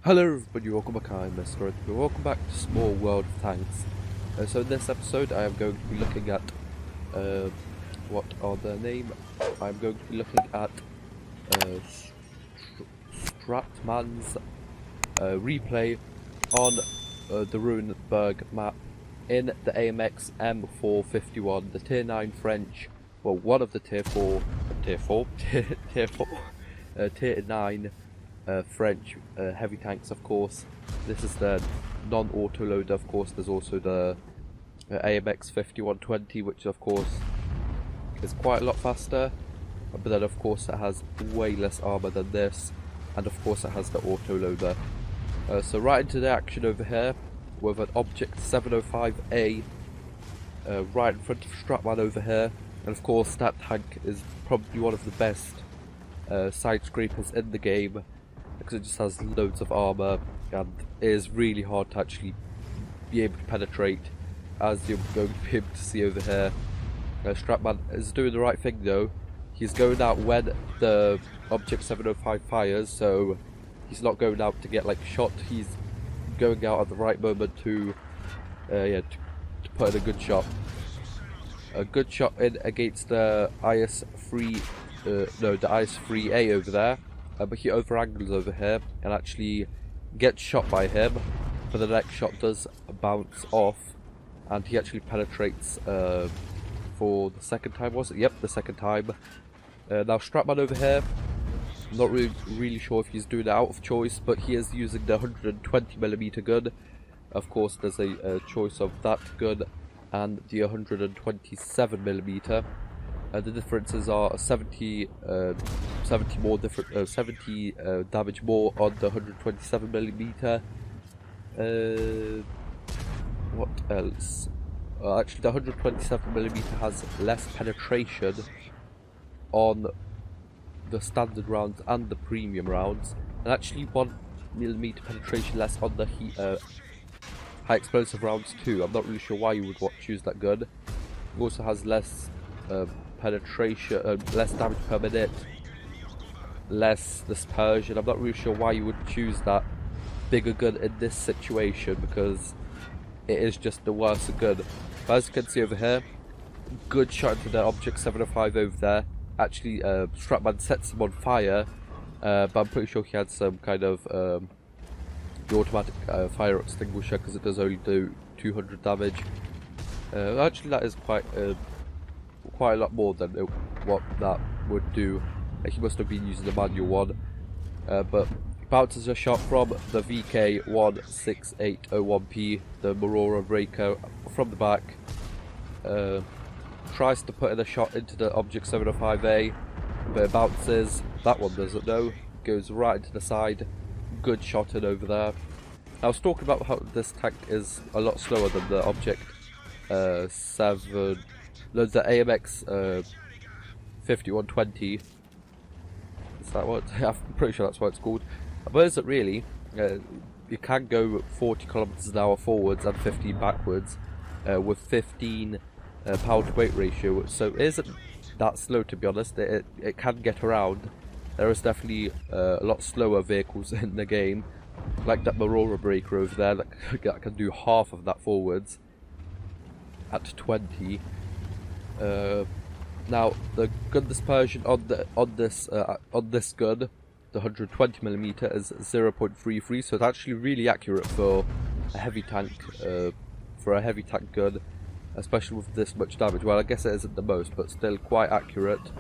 Hello everybody, welcome back. I'm MrRedClaw. Welcome back to Small World of Tanks. So in this episode I am going to be looking at what are their name? I'm going to be looking at Stratman's replay on the Ruinberg map in the AMX M451, the tier 9 French, well, one of the tier 9 French heavy tanks, of course. This is the non-auto loader, of course. There's also the AMX 5120, which of course is quite a lot faster, but then of course it has way less armor than this, and of course it has the auto loader. So right into the action over here with an Object 7.5A right in front of Stratman over here, and of course that tank is probably one of the best side scrapers in the game, because it just has loads of armor and it is really hard to actually be able to penetrate, as you're going to be able to see over here. Stratman is doing the right thing though. He's going out when the Object 705 fires, so he's not going out to get like shot. He's going out at the right moment to to put in a good shot. A good shot in against the IS-3, the IS-3A over there. But he over-angles over here and actually gets shot by him, but the next shot does bounce off and he actually penetrates for the second time, was it? Yep, the second time. Now Stratman over here, I'm not really sure if he's doing it out of choice, but he is using the 120mm gun. Of course there's a choice of that gun and the 127mm. The differences are 70 damage more on the 127mm. What else? Actually, the 127mm has less penetration on the standard rounds and the premium rounds, and actually 1mm penetration less on the high explosive rounds too. I'm not really sure why you would choose that gun. It also has less penetration, less damage per minute, less dispersion. I'm not really sure why you would choose that bigger gun in this situation, because it is just the worse gun. But as you can see over here, good shot into the Object 705 over there. Actually, Stratman sets him on fire, but I'm pretty sure he had some kind of the automatic fire extinguisher, because it does only do 200 damage. Actually, that is quite a lot more than what that would do. He must have been using the manual one, but bounces a shot from the VK-16801P, the Aurora Breaker, from the back. Tries to put in a shot into the Object 705A, but it bounces. That one doesn't know, goes right into the side. Good shot in over there. I was talking about how this tank is a lot slower than the Object the AMX 5120. Is that what? I'm pretty sure that's what it's called. But is it really? You can go 40 kilometers an hour forwards and 15 backwards with 15 power to weight ratio. So it isn't that slow, to be honest. It can get around. There is definitely a lot slower vehicles in the game, like that Aurora Breaker over there that can do half of that forwards at 20. Now the gun dispersion on this gun, the 120mm, is 0.33, so it's actually really accurate for a heavy tank gun, especially with this much damage. Well, I guess it isn't the most, but still quite accurate.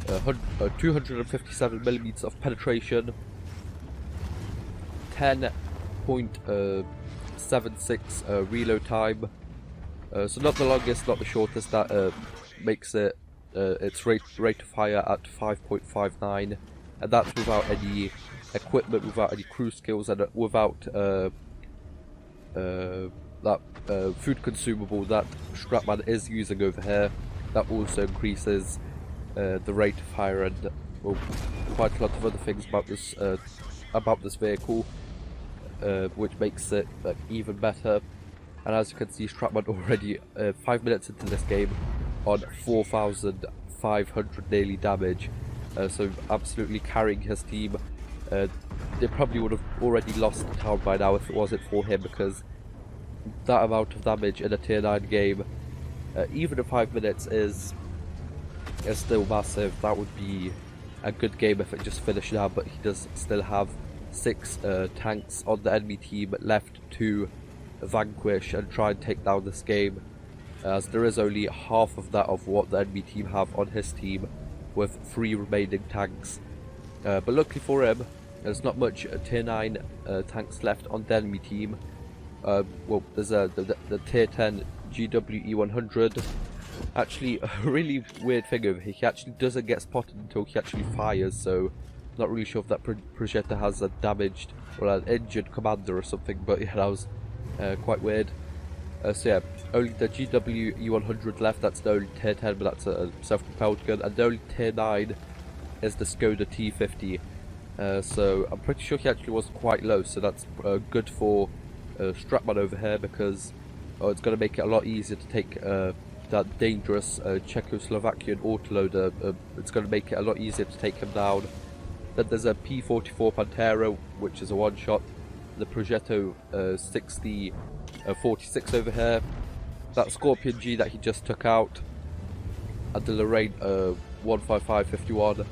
257mm of penetration, 10.76 reload time. So not the longest, not the shortest. That makes it its rate of fire at 5.59, and that's without any equipment, without any crew skills, and without that food consumable that Stratman is using over here. That also increases the rate of fire, and quite a lot of other things about this vehicle, which makes it even better. And as you can see, Stratman already 5 minutes into this game on 4,500 nearly damage, so absolutely carrying his team. they probably would have already lost the town by now if it wasn't for him, because that amount of damage in a tier 9 game, even in 5 minutes, is still massive. That would be a good game if it just finished now, but he does still have 6 tanks on the enemy team left to vanquish and try and take down this game, as there is only half of that of what the enemy team have on his team, with 3 remaining tanks. But luckily for him, there's not much tier 9 tanks left on the enemy team. Well, there's the tier 10 GWE 100. Actually, a really weird thing over here, he actually doesn't get spotted until he actually fires, so not really sure if that projector has a damaged or an injured commander or something, but yeah, that was quite weird. So yeah, only the GWE 100 left. That's the only tier 10, but that's a self-propelled gun, and the only tier 9 is the Skoda T50. So I'm pretty sure he actually was quite low, so that's good for Strapman over here, because it's going to make it a lot easier to take that dangerous Czechoslovakian autoloader. It's going to make it a lot easier to take him down. Then there's a P44 Pantera, which is a one-shot. The Progetto 6046 over here. That Scorpion G that he just took out. And the Lorraine 15551. And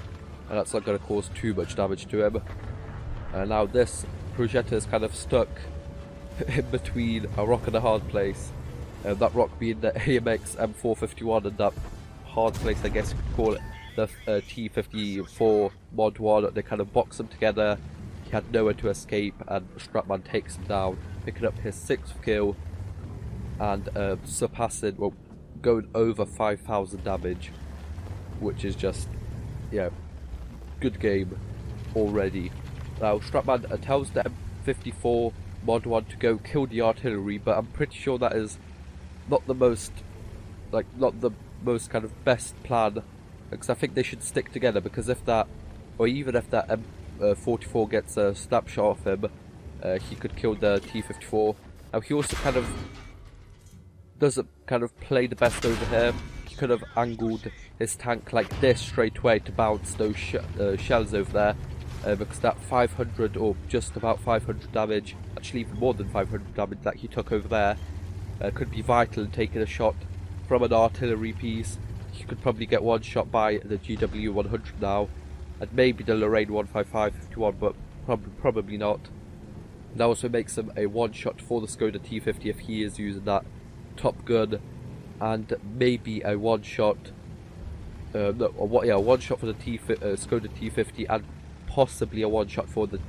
that's not going to cause too much damage to him. Now this Progetto is kind of stuck in between a rock and a hard place. That rock being the AMX M451, and that hard place, I guess you could call it, the T54 Mod 1. They kind of box them together. He had nowhere to escape, and Strapman takes him down, picking up his 6th kill and surpassing, well, going over 5,000 damage, which is just, yeah, good game already. Now Strapman tells the M54 Mod 1 to go kill the artillery, but I'm pretty sure that is not the most kind of best plan, because I think they should stick together, because if that, or even if that M44 gets a snapshot of him, he could kill the T54. Now he also kind of doesn't kind of play the best over here. He could have angled his tank like this straight away to bounce those shells over there, because that 500 or just about 500 damage, actually even more than 500 damage that he took over there, could be vital in taking a shot from an artillery piece. He could probably get one shot by the GW 100 now, and maybe the Lorraine 15551, but probably not. That also makes him a one shot for the Skoda T50 if he is using that Top Gun, and maybe a one shot, one shot for the Skoda T50, and possibly a one shot for the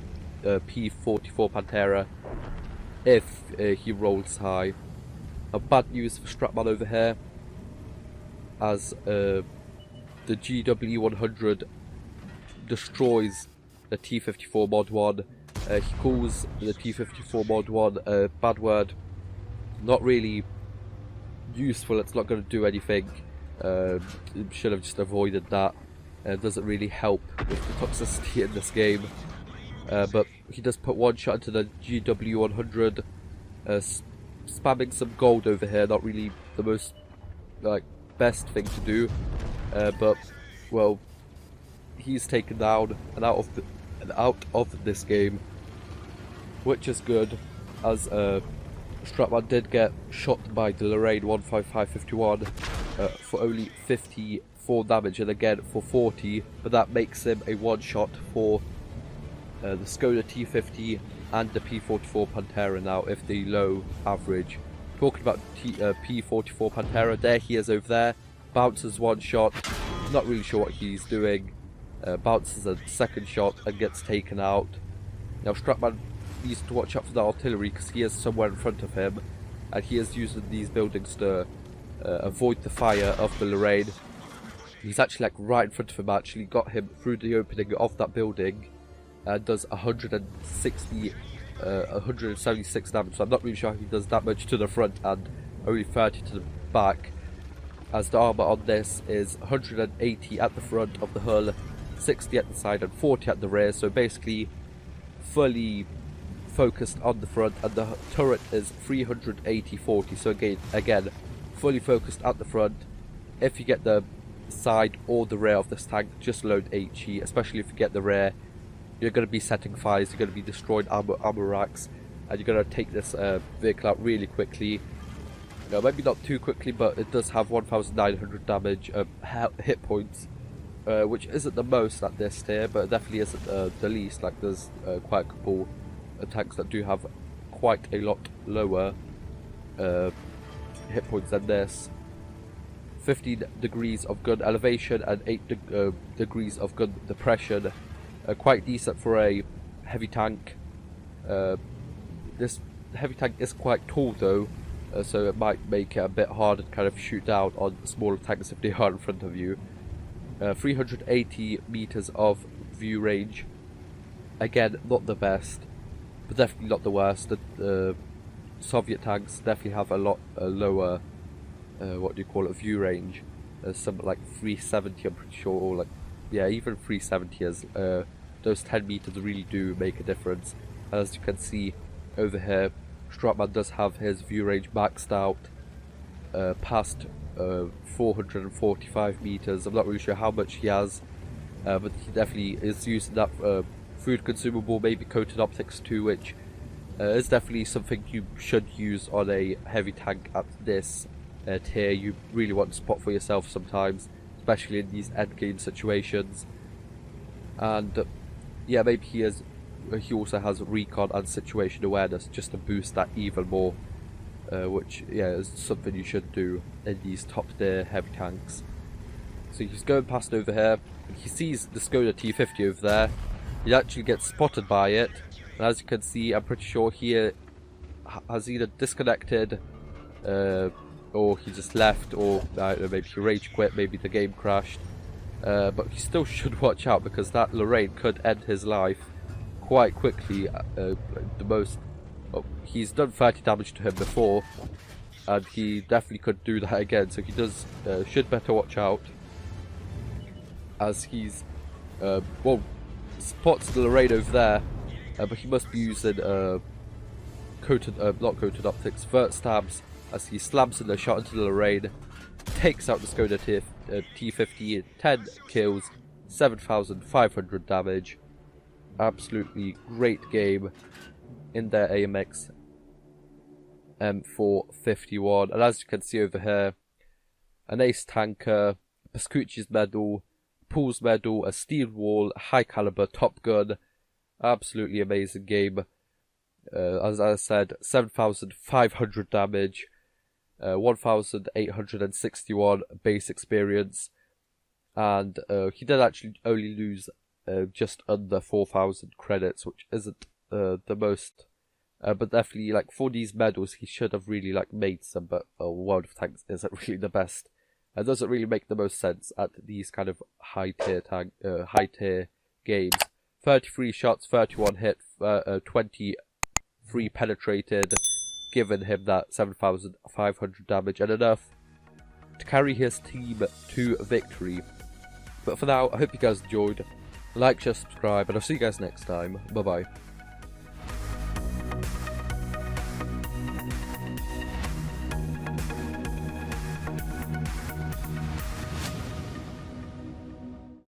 P44 Pantera if he rolls high. Bad news for Strapman over here, as the GW 100 destroys the T54 Mod 1. He calls the T54 Mod 1 a bad word, not really useful, it's not going to do anything. Should have just avoided that. It doesn't really help with the toxicity in this game. But he does put one shot into the GW 100, spamming some gold over here, not really the most best thing to do, but well, he's taken down and out of this game, which is good, as Strapman did get shot by the Lorraine 15551 for only 54 damage, and again for 40, but that makes him a one shot for the Skoda T50 and the P44 Pantera now, if the low average. Talking about P44 Pantera, there he is over there, bounces one shot, not really sure what he's doing, bounces a second shot and gets taken out. Now Strapman needs to watch out for the artillery, because he is somewhere in front of him, and he is using these buildings to avoid the fire of the Lorraine. He's actually right in front of him, actually got him through the opening of that building, and does 176 damage, so I'm not really sure how he does that much to the front and only 30 to the back, as the armor on this is 180 at the front of the hull, 60 at the side and 40 at the rear, so basically fully focused on the front, and the turret is 380/40, so again fully focused at the front. If you get the side or the rear of this tank, just load HE, especially if you get the rear. you're going to be setting fires, you're going to be destroying armor racks, and you're going to take this vehicle out really quickly. Maybe not too quickly, but it does have 1,900 damage hit points, which isn't the most at this tier, but it definitely isn't the least. Like, there's quite a couple tanks that do have quite a lot lower hit points than this. 15 degrees of gun elevation and 8 degrees of gun depression. Quite decent for a heavy tank. This heavy tank is quite tall though, so it might make it a bit harder to kind of shoot down on smaller tanks if they are in front of you. 380 meters of view range. Again, not the best, but definitely not the worst. The Soviet tanks definitely have a lot lower, what do you call it, view range. Something like 370, I'm pretty sure, or like, yeah, even 370 is, those 10 meters really do make a difference. As you can see over here, Stratman does have his view range maxed out past 445 meters. I'm not really sure how much he has, but he definitely is using that food consumable, maybe coated optics too, which is definitely something you should use on a heavy tank at this tier. You really want to spot for yourself sometimes, especially in these endgame situations. And yeah, maybe he also has recon and situation awareness just to boost that even more, which, yeah, is something you should do in these top tier heavy tanks. So he's going past over here, and he sees the Skoda T50 over there. He actually gets spotted by it, and as you can see, I'm pretty sure he has either disconnected, or he just left, or I don't know, maybe he rage quit, maybe the game crashed. But he still should watch out, because that Lorraine could end his life quite quickly. He's done 30 damage to him before, and he definitely could do that again, so he does should better watch out, as he's spots the Lorraine over there, but he must be using not coated optics, vert stabs, as he slams in a shot into the Lorraine, takes out the Skoda T50, 10 kills, 7,500 damage. Absolutely great game in their AMX M451. And as you can see over here, an ace tanker, Pascucci's medal, Pool's medal, a steel wall, high caliber top gun. Absolutely amazing game. As I said, 7,500 damage, 1,861 base experience, and he did actually only lose just under 4,000 credits, which isn't the most, but definitely, like, for these medals he should have really like made some, but World of Tanks isn't really the best. It doesn't really make the most sense at these kind of high tier games. 33 shots, 31 hit, 23 penetrated, giving him that 7,500 damage, and enough to carry his team to victory. But for now, I hope you guys enjoyed. Like, share, subscribe, and I'll see you guys next time. Bye bye.